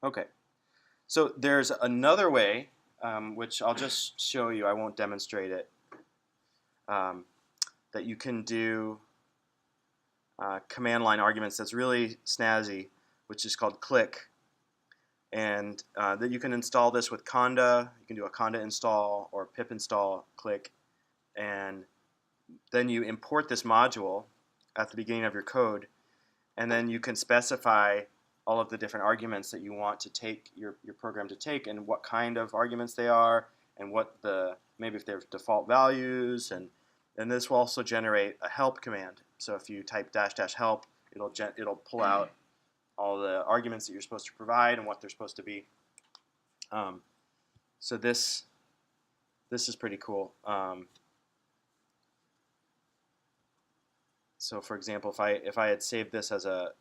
Okay, so there's another way, which I'll just show you. I won't demonstrate it. Um, that you can do command line arguments that's really snazzy, which is called click. And that you can install this with conda. You can do a conda install or pip install click, and then you import this module at the beginning of your code, and then you can specify all of the different arguments that you want to take your program to take, and what kind of arguments they are, and what the maybe if they're default values, and this will also generate a help command. So if you type --help, it'll pull out all the arguments that you're supposed to provide and what they're supposed to be. So this is pretty cool. So for example, if I had saved this as a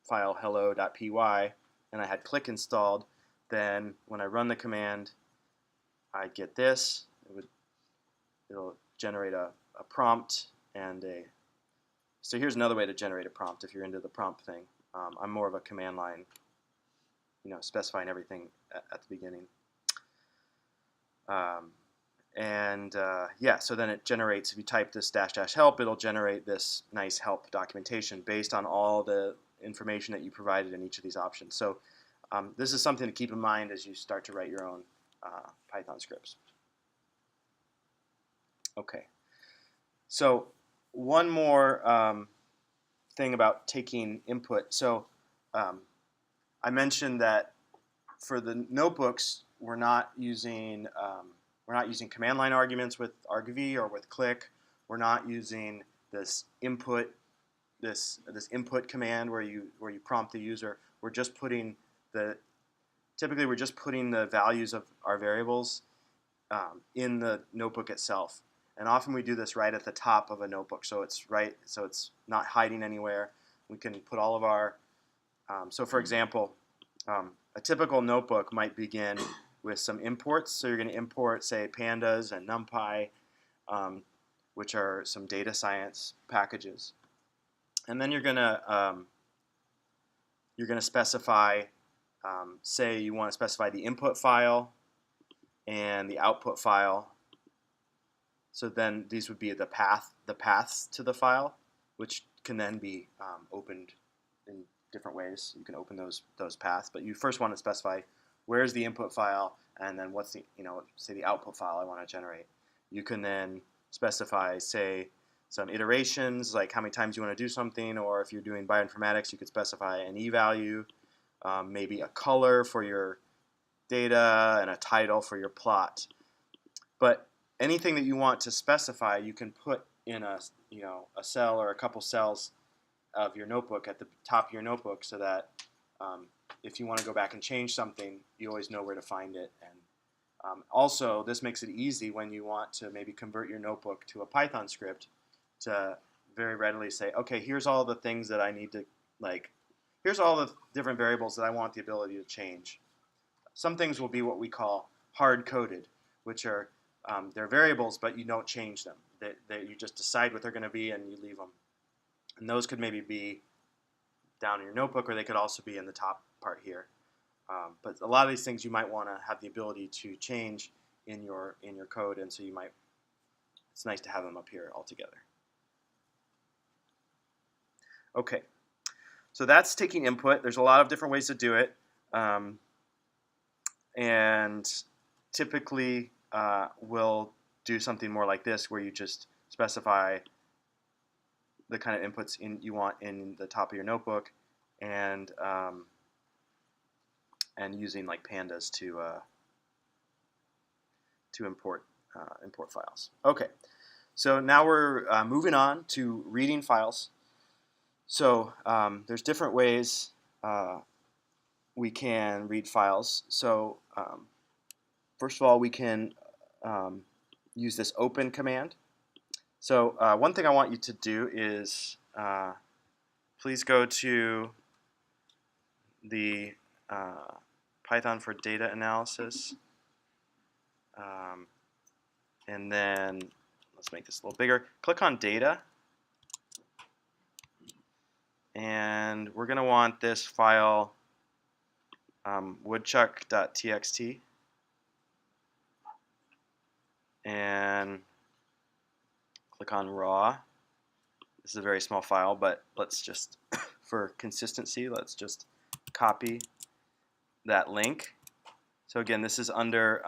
file hello.py and I had click installed, then when I run the command, I get this. It'll generate a prompt and a. So here's another way to generate a prompt if you're into the prompt thing. I'm more of a command line, specifying everything at the beginning. Yeah, so then it generates, if you type this --help, it'll generate this nice help documentation based on all the information that you provided in each of these options. So this is something to keep in mind as you start to write your own Python scripts. Okay, so one more thing about taking input. So I mentioned that for the notebooks, we're not using command line arguments with argv or with click. We're not using this input command where you prompt the user. We're just putting typically we're just putting the values of our variables in the notebook itself. And often we do this right at the top of a notebook, so it's not hiding anywhere. We can put all of our so for example, a typical notebook might begin with some imports. So you're going to import, say, pandas and NumPy, which are some data science packages. And then you're going to specify, say you want to specify the input file and the output file. So then these would be the paths to the file, which can then be opened in different ways. You can open those paths, but you first want to specify where's the input file, and then what's the, say the output file I want to generate. You can then specify, say, some iterations, like how many times you want to do something, or if you're doing bioinformatics, you could specify an e-value, maybe a color for your data, and a title for your plot. But anything that you want to specify, you can put in a cell or a couple cells of your notebook at the top of your notebook, so that if you want to go back and change something, you always know where to find it. And also, this makes it easy when you want to maybe convert your notebook to a Python script to very readily say, okay, here's all the things that I need to, here's all the different variables that I want the ability to change. Some things will be what we call hard-coded, which are they're variables, but you don't change them. You just decide what they're going to be and you leave them. And those could maybe be down in your notebook, or they could also be in the top part here. But a lot of these things you might want to have the ability to change in your code, and so it's nice to have them up here all together. Okay, so that's taking input. There's a lot of different ways to do it, and typically we'll do something more like this, where you just specify the kind of inputs you want in the top of your notebook, and using like pandas to import files. Okay, so now we're moving on to reading files. So there's different ways we can read files. So first of all, we can use this open command. So one thing I want you to do is please go to the Python for data analysis, and then let's make this a little bigger. Click on data, and we're going to want this file woodchuck.txt, and click on raw. This is a very small file, but let's just, for consistency, let's just copy that link. So again, this is under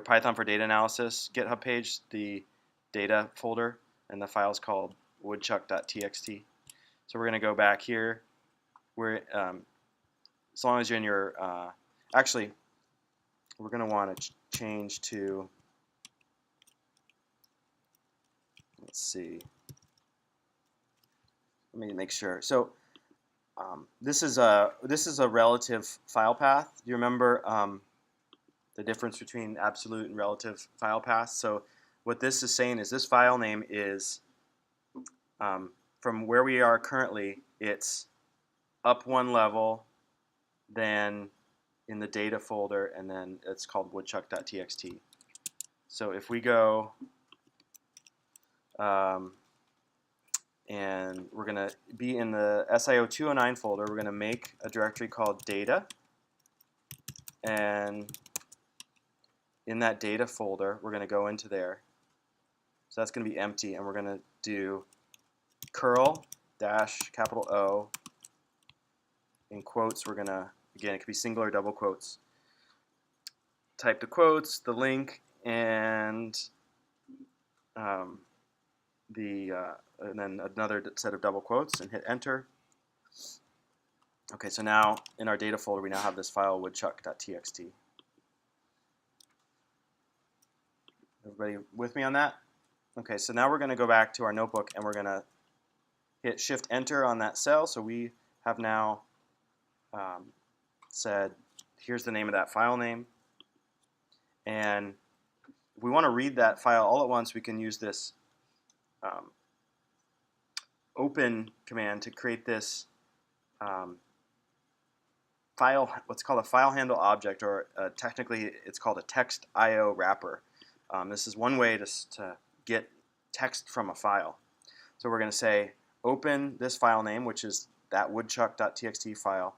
Python for Data Analysis GitHub page, the data folder, and the file is called woodchuck.txt. So we're going to go back here. We're as long as you're in your actually, we're going to want to change to, let's see, let me make sure. So this is a relative file path. Do you remember the difference between absolute and relative file paths? So what this is saying is this file name is from where we are currently, it's up one level, then in the data folder, and then it's called woodchuck.txt. So if we go and we're going to be in the SIO209 folder, we're going to make a directory called data, and in that data folder we're going to go into there. So that's going to be empty, and we're going to do curl dash capital O in quotes. We're going to, again, it could be single or double quotes. Type the quotes, the link, and and then another set of double quotes, and hit enter. Okay, so now in our data folder we now have this file woodchuck.txt. Everybody with me on that? Okay, so now we're going to go back to our notebook and we're going to hit shift enter on that cell. So we have now said here's the name of that file name, and if we want to read that file all at once, we can use this open command to create this file, what's called a file handle object, or technically it's called a text IO wrapper. This is one way to get text from a file. So we're going to say open this file name, which is that woodchuck.txt file,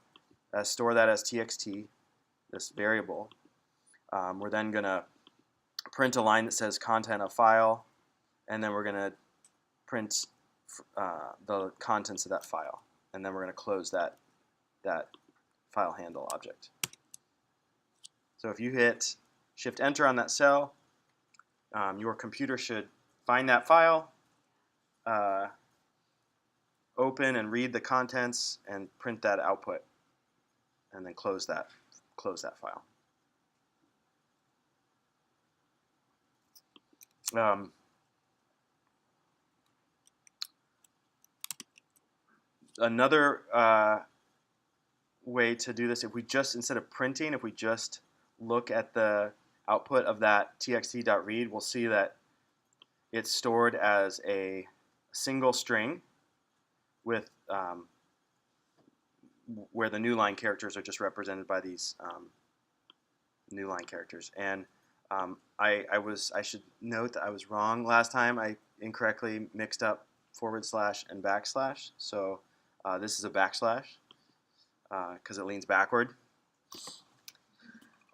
store that as txt, this variable. We're then going to print a line that says content of file, and then we're going to print the contents of that file, and then we're going to close that file handle object. So if you hit shift enter on that cell, your computer should find that file, open and read the contents, and print that output, and then close that file. Another way to do this, if we just, instead of printing, if we just look at the output of that txt.read, we'll see that it's stored as a single string with where the new line characters are just represented by these new line characters. And I should note that I was wrong last time. I incorrectly mixed up / and backslash. So this is a backslash because it leans backward.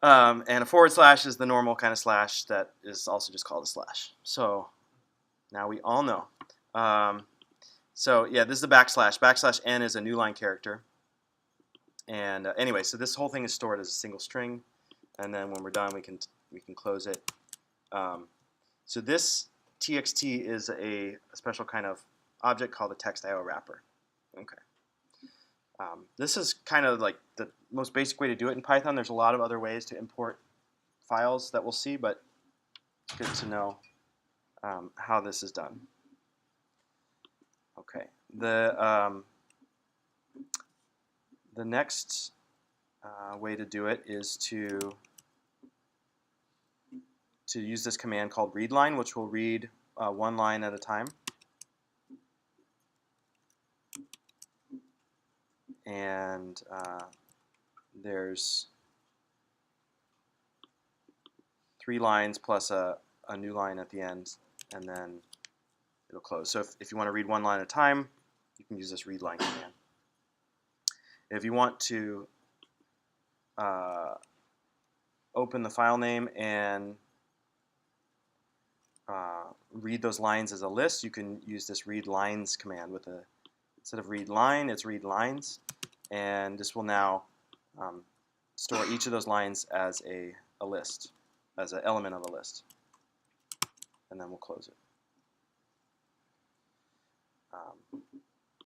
And a / is the normal kind of slash that is also just called a slash. So now we all know. So yeah, this is a backslash. Backslash n is a new line character. And anyway, so this whole thing is stored as a single string, and then when we're done, we can close it. So this txt is a special kind of object called a text IO wrapper. Okay. This is kind of like the most basic way to do it in Python. There's a lot of other ways to import files that we'll see, but it's good to know how this is done. Okay. The next way to do it is to use this command called readline, which will read one line at a time. And there's 3 lines plus a new line at the end, and then it'll close. So if you want to read one line at a time, you can use this readline command. If you want to open the file name and read those lines as a list, you can use this read lines command. Instead of read line, it's read lines, and this will now store each of those lines as a list, as an element of a list, and then we'll close it.